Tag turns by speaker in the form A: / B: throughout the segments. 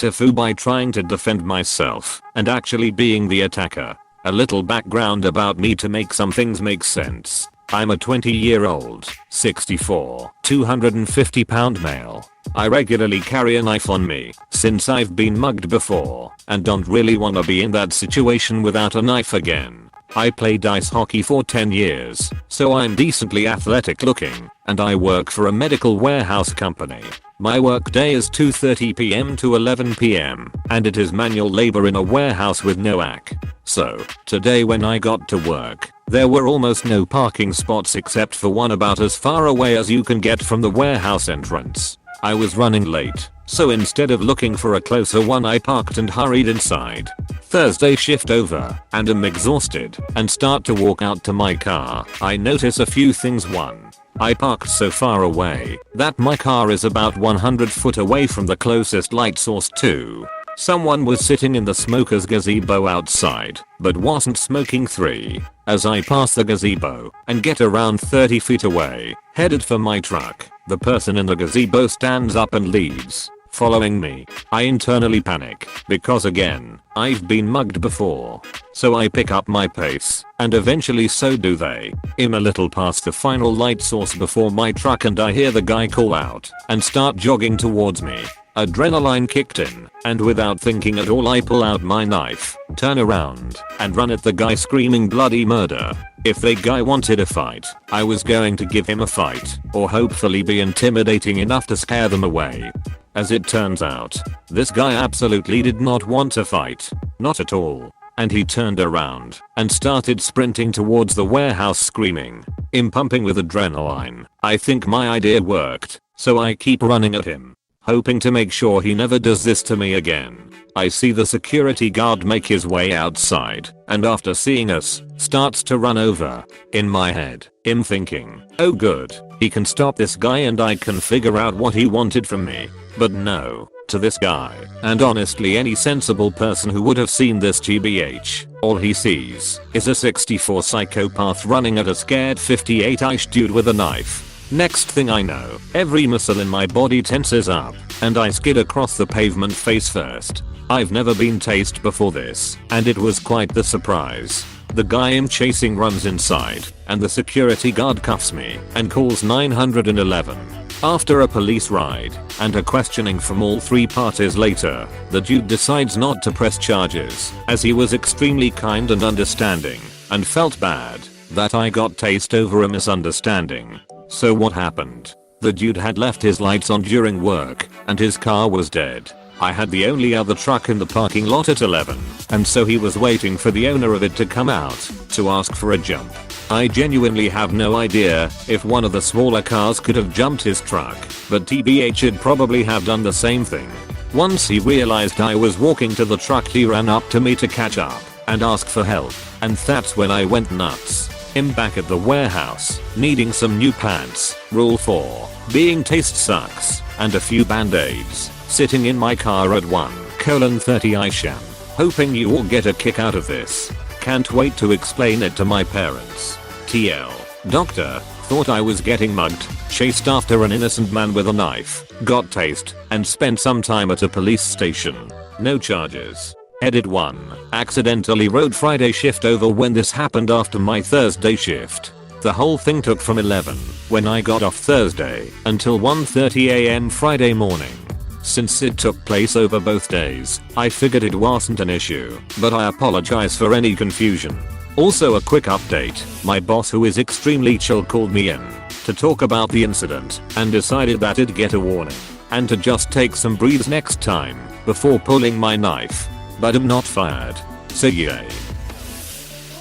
A: TIFU by trying to defend myself and actually being the attacker. A little background about me to make some things make sense. I'm a 20-year-old, 64, 250-pound male. I regularly carry a knife on me since I've been mugged before and don't really wanna be in that situation without a knife again. I played ice hockey for 10 years, so I'm decently athletic looking, and I work for a medical warehouse company. My work day is 2:30 p.m. to 11 p.m. and it is manual labor in a warehouse with no AC. So, today when I got to work, there were almost no parking spots except for one about as far away as you can get from the warehouse entrance. I was running late, so instead of looking for a closer one I parked and hurried inside. Thursday shift over, and am exhausted, and start to walk out to my car. I notice a few things. 1. I parked so far away that my car is about 100 foot away from the closest light source. 2. Someone was sitting in the smoker's gazebo outside, but wasn't smoking. 3. As I pass the gazebo and get around 30 feet away, headed for my truck, the person in the gazebo stands up and leaves, following me. I internally panic, because again, I've been mugged before. So I pick up my pace, and eventually so do they. I'm a little past the final light source before my truck and I hear the guy call out and start jogging towards me. Adrenaline kicked in, and without thinking at all I pull out my knife, turn around, and run at the guy screaming bloody murder. If the guy wanted a fight, I was going to give him a fight, or hopefully be intimidating enough to scare them away. As it turns out, this guy absolutely did not want to fight. Not at all. And he turned around and started sprinting towards the warehouse screaming. I'm pumping with adrenaline. I think my idea worked, so I keep running at him, hoping to make sure he never does this to me again. I see the security guard make his way outside, and after seeing us, starts to run over. In my head, I'm thinking, oh good, he can stop this guy and I can figure out what he wanted from me. But no, to this guy, and honestly any sensible person who would have seen this GBH, all he sees is a 64 psychopath running at a scared 58-ish dude with a knife. Next thing I know, every muscle in my body tenses up, and I skid across the pavement face first. I've never been tased before this, and it was quite the surprise. The guy I'm chasing runs inside, and the security guard cuffs me and calls 911. After a police ride and a questioning from all 3 parties later, the dude decides not to press charges, as he was extremely kind and understanding, and felt bad that I got tased over a misunderstanding. So what happened? The dude had left his lights on during work, and his car was dead. I had the only other truck in the parking lot at 11, and so he was waiting for the owner of it to come out to ask for a jump. I genuinely have no idea if one of the smaller cars could have jumped his truck, but TBH would probably have done the same thing. Once he realized I was walking to the truck, he ran up to me to catch up and ask for help, and that's when I went nuts. I'm back at the warehouse, needing some new pants, rule 4, being tased sucks, and a few band-aids, sitting in my car at 1:30 Isham, hoping you all get a kick out of this. Can't wait to explain it to my parents. TL. Doctor, thought I was getting mugged, chased after an innocent man with a knife, got tased, and spent some time at a police station. No charges. Edit 1. Accidentally rode Friday shift over when this happened after my Thursday shift. The whole thing took from 11, when I got off Thursday, until 1:30 am Friday morning. Since it took place over both days, I figured it wasn't an issue, but I apologize for any confusion. Also a quick update, my boss who is extremely chill called me in to talk about the incident and decided that I'd get a warning and to just take some breaths next time before pulling my knife. But I'm not fired. So yay.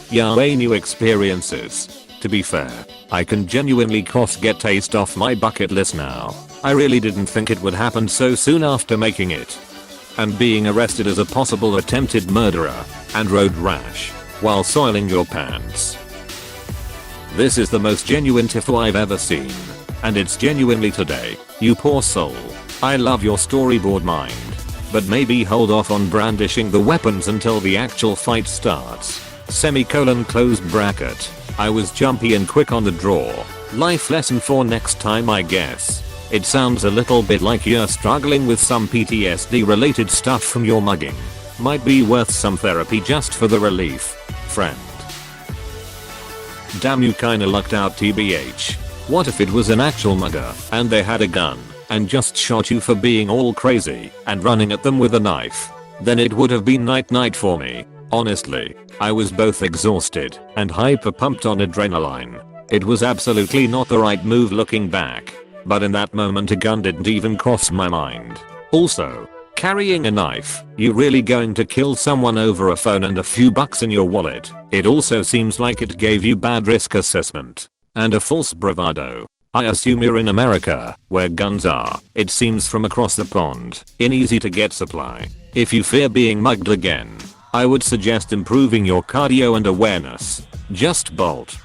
A: Yay new experiences. To be fair, I can genuinely get tased off my bucket list now. I really didn't think it would happen so soon after making it. And being arrested as a possible attempted murderer and road rash while soiling your pants. This is the most genuine TIFU I've ever seen. And it's genuinely today, you poor soul. I love your storyboard mind. But maybe hold off on brandishing the weapons until the actual fight starts. Semicolon closed bracket. I was jumpy and quick on the draw. Life lesson for next time I guess. It sounds a little bit like you're struggling with some PTSD related stuff from your mugging. Might be worth some therapy just for the relief. Friend. Damn, you kinda lucked out tbh. What if it was an actual mugger and they had a gun and just shot you for being all crazy and running at them with a knife? Then it would have been night for me. Honestly, I was both exhausted and hyper pumped on adrenaline. It was absolutely not the right move looking back. But in that moment a gun didn't even cross my mind. Also, carrying a knife, you really going to kill someone over a phone and a few bucks in your wallet? It also seems like it gave you bad risk assessment and a false bravado. I assume you're in America, where guns are, it seems from across the pond, in easy to get supply. If you fear being mugged again, I would suggest improving your cardio and awareness. Just bolt.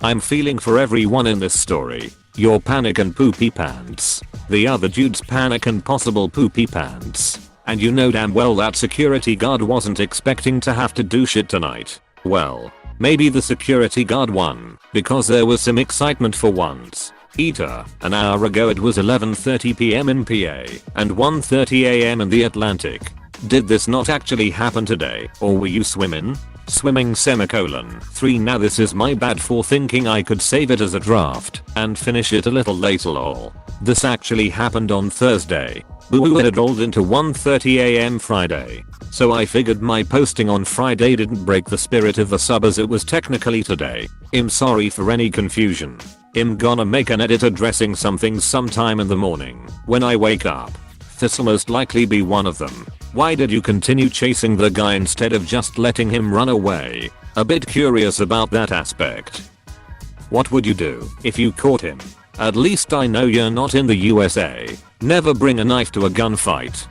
A: I'm feeling for everyone in this story. Your panic and poopy pants. The other dude's panic and possible poopy pants. And you know damn well that security guard wasn't expecting to have to do shit tonight. Well, maybe the security guard won, because there was some excitement for once. An hour ago it was 11:30 PM in PA and 1:30 AM in the Atlantic. Did this not actually happen today, or were you swimming? Swimming semicolon 3. Now this is my bad for thinking I could save it as a draft and finish it a little later lol. This actually happened on Thursday. Boo, it rolled into 1:30 AM Friday. So I figured my posting on Friday didn't break the spirit of the sub as it was technically today. I'm sorry for any confusion. I'm gonna make an edit addressing something sometime in the morning when I wake up. This'll most likely be one of them. Why did you continue chasing the guy instead of just letting him run away? A bit curious about that aspect. What would you do if you caught him? At least I know you're not in the USA. Never bring a knife to a gunfight.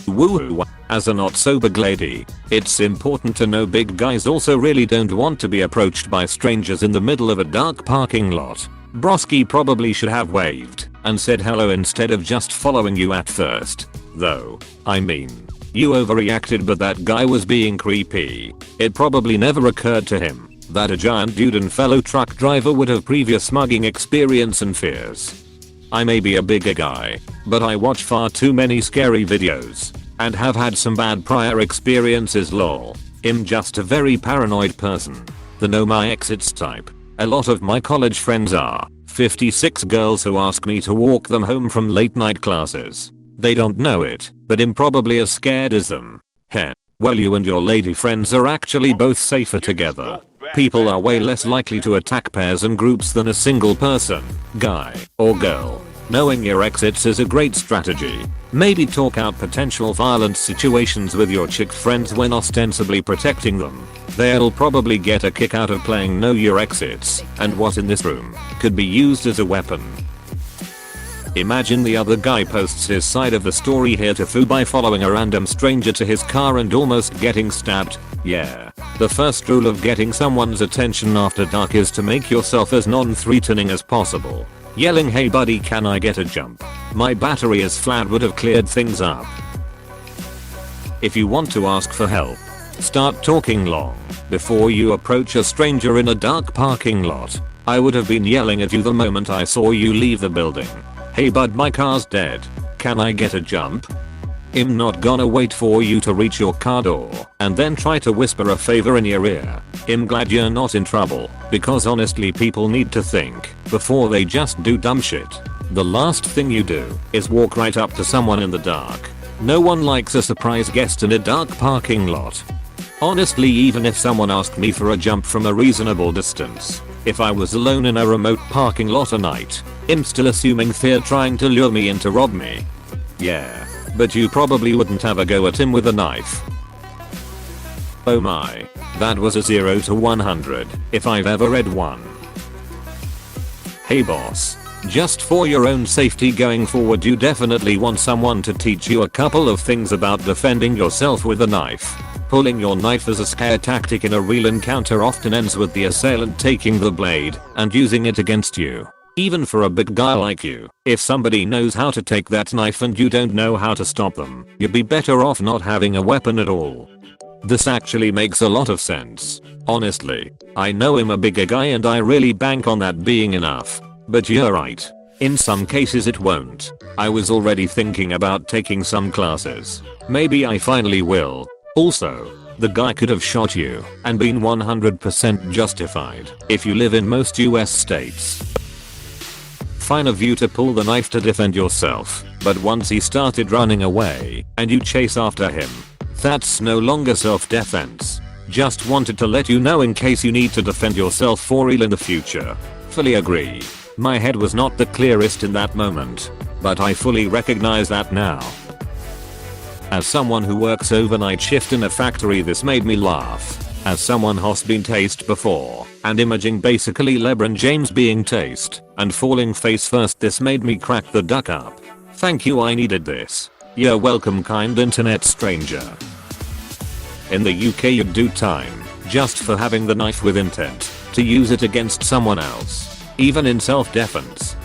A: Woohoo. As a not so big lady, it's important to know big guys also really don't want to be approached by strangers in the middle of a dark parking lot. Broski probably should have waved and said hello instead of just following you at first. Though, I mean, you overreacted, but that guy was being creepy. It probably never occurred to him that a giant dude and fellow truck driver would have previous mugging experience and fears. I may be a bigger guy, but I watch far too many scary videos and have had some bad prior experiences lol. I'm just a very paranoid person. The know my exits type. A lot of my college friends are 56 girls who ask me to walk them home from late night classes. They don't know it, but I'm probably as scared as them. Heh. Well, you and your lady friends are actually both safer together. People are way less likely to attack pairs and groups than a single person, guy or girl. Knowing your exits is a great strategy. Maybe talk out potential violent situations with your chick friends when ostensibly protecting them. They'll probably get a kick out of playing know your exits, and what in this room could be used as a weapon. Imagine the other guy posts his side of the story here TIFU by following a random stranger to his car and almost getting stabbed. Yeah. The first rule of getting someone's attention after dark is to make yourself as non-threatening as possible. Yelling hey buddy, can I get a jump? My battery is flat would have cleared things up. If you want to ask for help, start talking long before you approach a stranger in a dark parking lot. I would have been yelling at you the moment I saw you leave the building. Hey bud, my car's dead. Can I get a jump? I'm not gonna wait for you to reach your car door and then try to whisper a favor in your ear. I'm glad you're not in trouble, because honestly people need to think before they just do dumb shit. The last thing you do is walk right up to someone in the dark. No one likes a surprise guest in a dark parking lot. Honestly, even if someone asked me for a jump from a reasonable distance, if I was alone in a remote parking lot at night, I'm still assuming they're trying to lure me in to rob me. Yeah. But you probably wouldn't have a go at him with a knife. Oh my. That was a 0 to 100 if I've ever read one. Hey boss. Just for your own safety going forward, you definitely want someone to teach you a couple of things about defending yourself with a knife. Pulling your knife as a scare tactic in a real encounter often ends with the assailant taking the blade and using it against you. Even for a big guy like you, if somebody knows how to take that knife and you don't know how to stop them, you'd be better off not having a weapon at all. This actually makes a lot of sense. Honestly, I know I'm a bigger guy and I really bank on that being enough. But you're right. In some cases it won't. I was already thinking about taking some classes. Maybe I finally will. Also, the guy could have shot you and been 100% justified if you live in most US states. Fine of you to pull the knife to defend yourself, but once he started running away and you chase after him, that's no longer self-defense. Just wanted to let you know in case you need to defend yourself for real in the future. Fully agree. My head was not the clearest in that moment, but I fully recognize that now. As someone who works overnight shift in a factory, this made me laugh. As someone who's been tased before and imaging basically LeBron James being tased and falling face first, this made me crack the duck up. Thank you, I needed this. You're welcome, kind internet stranger. In the UK you'd do time just for having the knife with intent to use it against someone else, even in self-defense.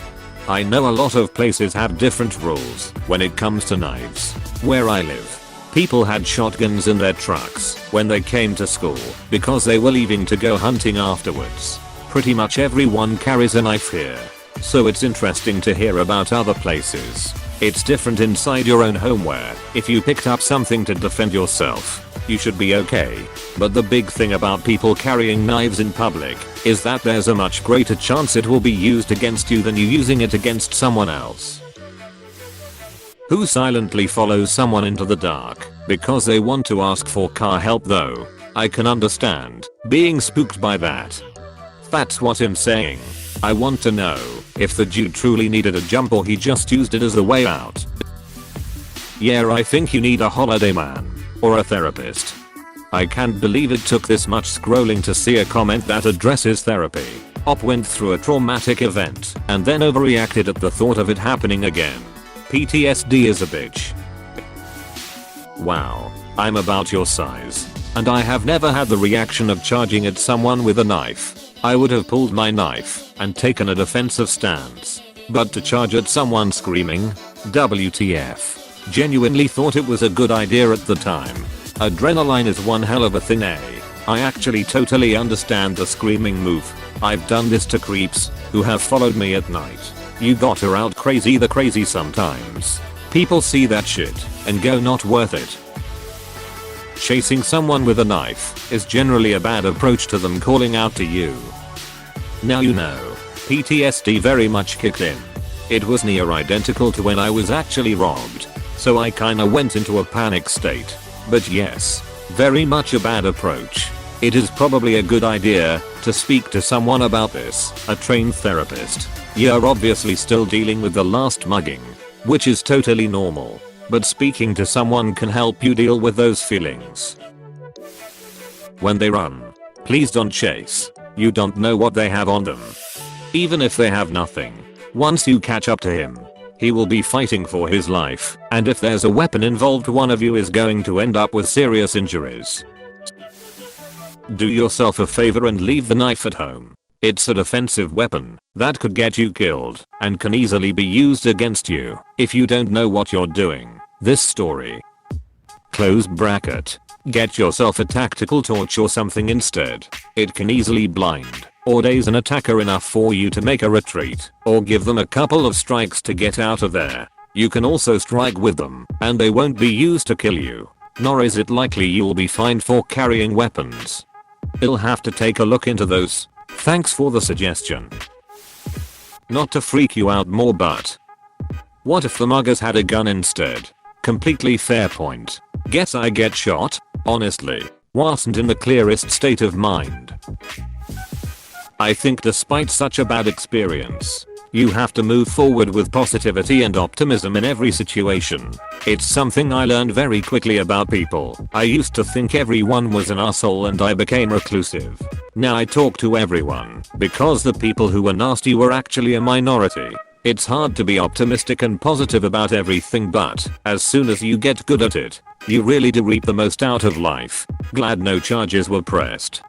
A: I know a lot of places have different rules when it comes to knives. Where I live, people had shotguns in their trucks when they came to school because they were leaving to go hunting afterwards. Pretty much everyone carries a knife here, so it's interesting to hear about other places. It's different inside your own home where if you picked up something to defend yourself, you should be okay. But the big thing about people carrying knives in public is that there's a much greater chance it will be used against you than you using it against someone else. Who silently follows someone into the dark because they want to ask for car help though? I can understand being spooked by that. That's what I'm saying. I want to know if the dude truly needed a jump or he just used it as a way out. Yeah, I think you need a holiday man or a therapist. I can't believe it took this much scrolling to see a comment that addresses therapy. Op went through a traumatic event and then overreacted at the thought of it happening again. PTSD is a bitch. Wow, I'm about your size, and I have never had the reaction of charging at someone with a knife. I would have pulled my knife and taken a defensive stance. But to charge at someone screaming, WTF. Genuinely thought it was a good idea at the time. Adrenaline is one hell of a thing, eh? I actually totally understand the screaming move. I've done this to creeps who have followed me at night. You got her out crazy the crazy sometimes. People see that shit and go not worth it. Chasing someone with a knife is generally a bad approach to them calling out to you. Now you know, PTSD very much kicked in. It was near identical to when I was actually robbed, so I kinda went into a panic state. But yes, very much a bad approach. It is probably a good idea to speak to someone about this, a trained therapist. You're obviously still dealing with the last mugging, which is totally normal, but speaking to someone can help you deal with those feelings. When they run, please don't chase. You don't know what they have on them. Even if they have nothing, once you catch up to him, he will be fighting for his life, and if there's a weapon involved, one of you is going to end up with serious injuries. Do yourself a favor and leave the knife at home. It's a defensive weapon that could get you killed and can easily be used against you if you don't know what you're doing. This story. Close bracket. Get yourself a tactical torch or something instead. It can easily blind or daze an attacker enough for you to make a retreat or give them a couple of strikes to get out of there. You can also strike with them and they won't be used to kill you, nor is it likely you'll be fined for carrying weapons. You'll have to take a look into those. Thanks for the suggestion. Not to freak you out more, but what if the muggers had a gun instead? Completely fair point. Guess I get shot? Honestly, wasn't in the clearest state of mind. I think despite such a bad experience, you have to move forward with positivity and optimism in every situation. It's something I learned very quickly about people. I used to think everyone was an asshole and I became reclusive. Now I talk to everyone because the people who were nasty were actually a minority. It's hard to be optimistic and positive about everything, but as soon as you get good at it, you really do reap the most out of life. Glad no charges were pressed.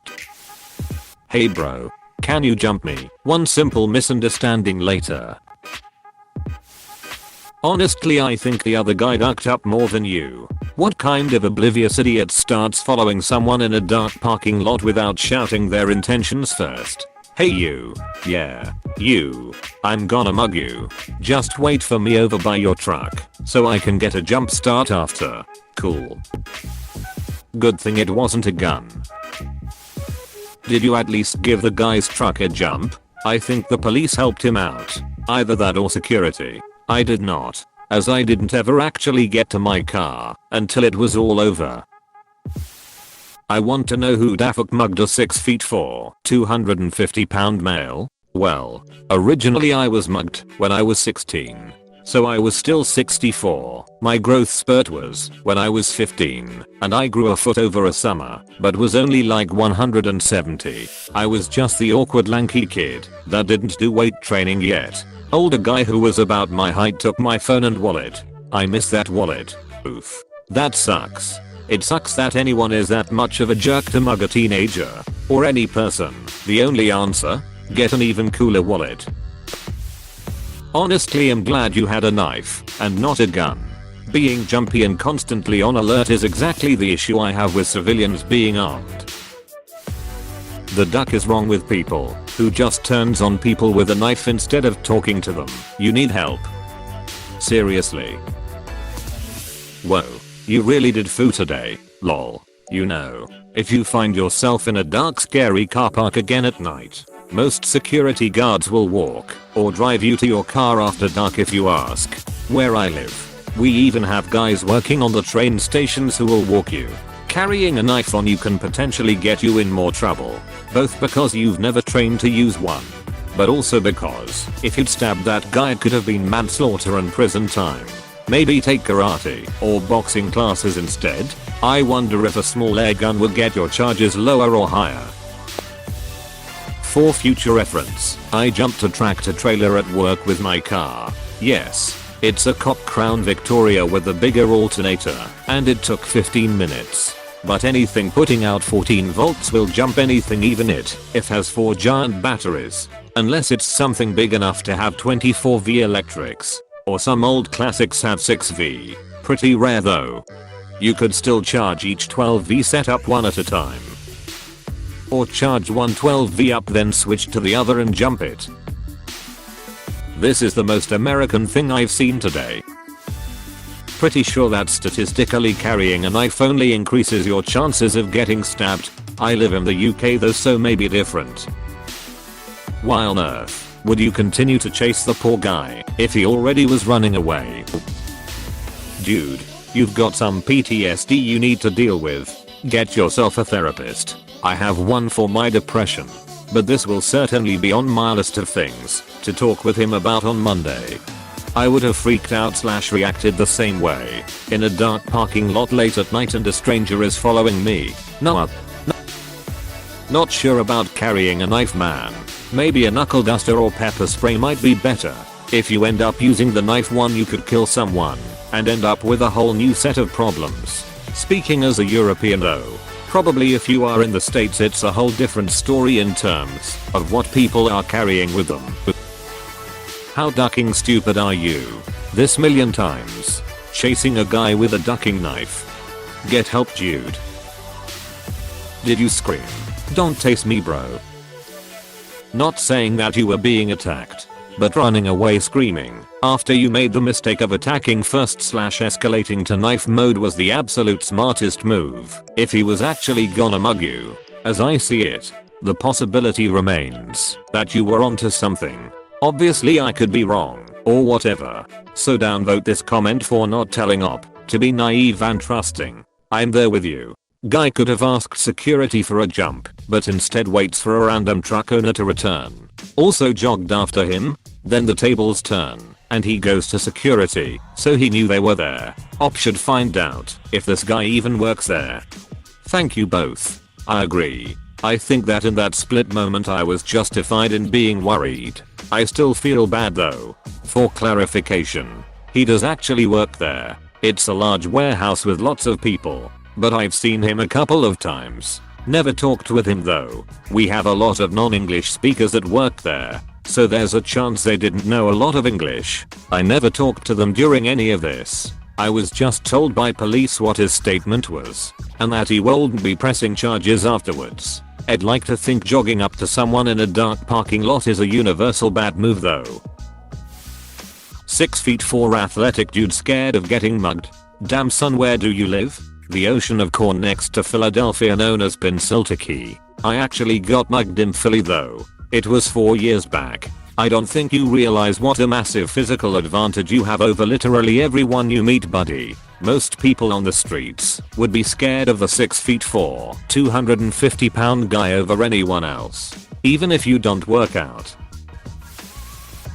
A: Hey bro. Can you jump me? One simple misunderstanding later. Honestly, I think the other guy ducked up more than you. What kind of oblivious idiot starts following someone in a dark parking lot without shouting their intentions first? Hey you. Yeah. You. I'm gonna mug you. Just wait for me over by your truck so I can get a jump start after. Cool. Good thing it wasn't a gun. Did you at least give the guy's truck a jump? I think the police helped him out. Either that or security. I did not, as I didn't ever actually get to my car until it was all over. I want to know who the fuck mugged a 6'4", 250 pound male. Well, originally I was mugged when I was 16. So I was still 64. My growth spurt was when I was 15 and I grew a foot over a summer but was only like 170. I was just the awkward lanky kid that didn't do weight training yet. Older guy who was about my height took my phone and wallet. I miss that wallet. Oof. That sucks. It sucks that anyone is that much of a jerk to mug a teenager or any person. The only answer? Get an even cooler wallet. Honestly, I'm glad you had a knife and not a gun. Being jumpy and constantly on alert is exactly the issue I have with civilians being armed. The duck is wrong with people who just turns on people with a knife instead of talking to them. You need help. Seriously. Whoa. You really did foo today, lol. You know, if you find yourself in a dark scary car park again at night, most security guards will walk or drive you to your car after dark if you ask. Where I live, we even have guys working on the train stations who will walk you. Carrying a knife on you can potentially get you in more trouble, both because you've never trained to use one, but also because if you'd stabbed that guy it could have been manslaughter and prison time. Maybe take karate or boxing classes instead. I wonder if a small air gun would get your charges lower or higher. For future reference, I jumped a tractor trailer at work with my car. Yes, it's a Cop Crown Victoria with a bigger alternator, and it took 15 minutes. But anything putting out 14 volts will jump anything even if has 4 giant batteries. Unless it's something big enough to have 24V electrics. Or some old classics have 6V. Pretty rare though. You could still charge each 12V setup one at a time. Or charge one 12V up then switch to the other and jump it. This is the most American thing I've seen today. Pretty sure that statistically carrying a knife only increases your chances of getting stabbed. I live in the UK though, so maybe different. Why on earth would you continue to chase the poor guy if he already was running away? Dude, you've got some PTSD you need to deal with. Get yourself a therapist. I have one for my depression. But this will certainly be on my list of things to talk with him about on Monday. I would have freaked out / reacted the same way in a dark parking lot late at night and a stranger is following me. Not sure about carrying a knife, man. Maybe a knuckle duster or pepper spray might be better. If you end up using the knife one, you could kill someone and end up with a whole new set of problems. Speaking as a European though, probably if you are in the States it's a whole different story in terms of what people are carrying with them. How ducking stupid are you? This million times. Chasing a guy with a ducking knife. Get help, Jude. Did you scream? Don't taste me, bro. Not saying that you were being attacked, but running away screaming after you made the mistake of attacking first / escalating to knife mode was the absolute smartest move. If he was actually gonna mug you, as I see it, the possibility remains that you were onto something. Obviously I could be wrong, or whatever, so downvote this comment for not telling op to be naive and trusting. I'm there with you. Guy could have asked security for a jump, but instead waits for a random truck owner to return. Also jogged after him, then the tables turn, and he goes to security, so he knew they were there. Op should find out if this guy even works there. Thank you both. I agree. I think that in that split moment I was justified in being worried. I still feel bad though. For clarification, he does actually work there. It's a large warehouse with lots of people, but I've seen him a couple of times. Never talked with him though. We have a lot of non-English speakers that work there, so there's a chance they didn't know a lot of English. I never talked to them during any of this. I was just told by police what his statement was, and that he won't be pressing charges afterwards. I'd like to think jogging up to someone in a dark parking lot is a universal bad move though. 6'4" athletic dude scared of getting mugged. Damn son, where do you live? The ocean of corn next to Philadelphia known as Pennsylvania. I actually got mugged in Philly though. It was 4 years back. I don't think you realize what a massive physical advantage you have over literally everyone you meet, buddy. Most people on the streets would be scared of the 6'4", 250 pound guy over anyone else. Even if you don't work out.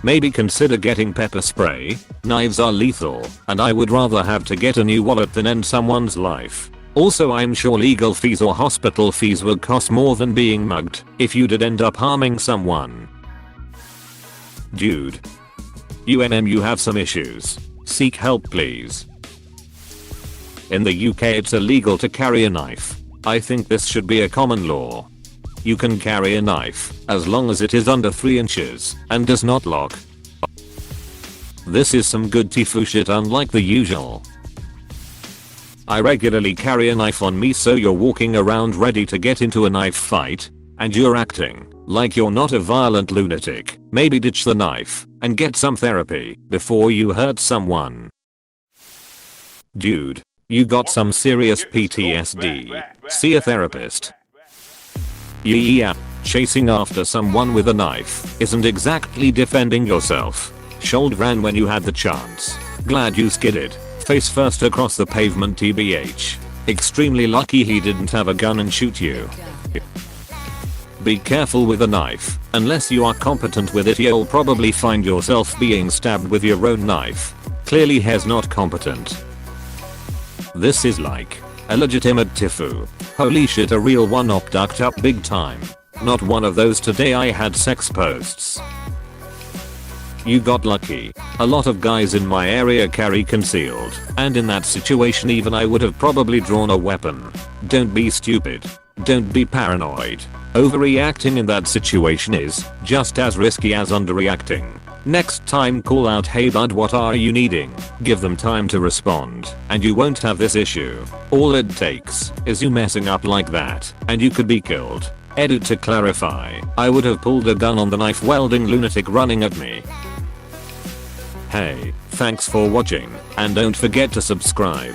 A: Maybe consider getting pepper spray. Knives are lethal, and I would rather have to get a new wallet than end someone's life. Also, I'm sure legal fees or hospital fees would cost more than being mugged if you did end up harming someone. Dude. You have some issues. Seek help please. In the UK it's illegal to carry a knife. I think this should be a common law. You can carry a knife as long as it is under 3 inches and does not lock. This is some good TIFU shit, unlike the usual. I regularly carry a knife on me, so you're walking around ready to get into a knife fight and you're acting like you're not a violent lunatic. Maybe ditch the knife and get some therapy before you hurt someone. Dude, you got some serious PTSD. See a therapist. Yeah, chasing after someone with a knife isn't exactly defending yourself. Shoulder ran when you had the chance. Glad you skidded face first across the pavement, tbh. Extremely lucky he didn't have a gun and shoot you. Be careful with a knife. Unless you are competent with it, you'll probably find yourself being stabbed with your own knife. Clearly he's not competent. This is like a legitimate TIFU. Holy shit, a real one, ducked up big time. Not one of those today I had sex posts. You got lucky. A lot of guys in my area carry concealed, and in that situation even I would have probably drawn a weapon. Don't be stupid. Don't be paranoid. Overreacting in that situation is just as risky as underreacting. Next time call out, hey bud, what are you needing? Give them time to respond and you won't have this issue. All it takes is you messing up like that and you could be killed. Edit to clarify, I would have pulled a gun on the knife wielding lunatic running at me. Hey, thanks for watching and don't forget to subscribe.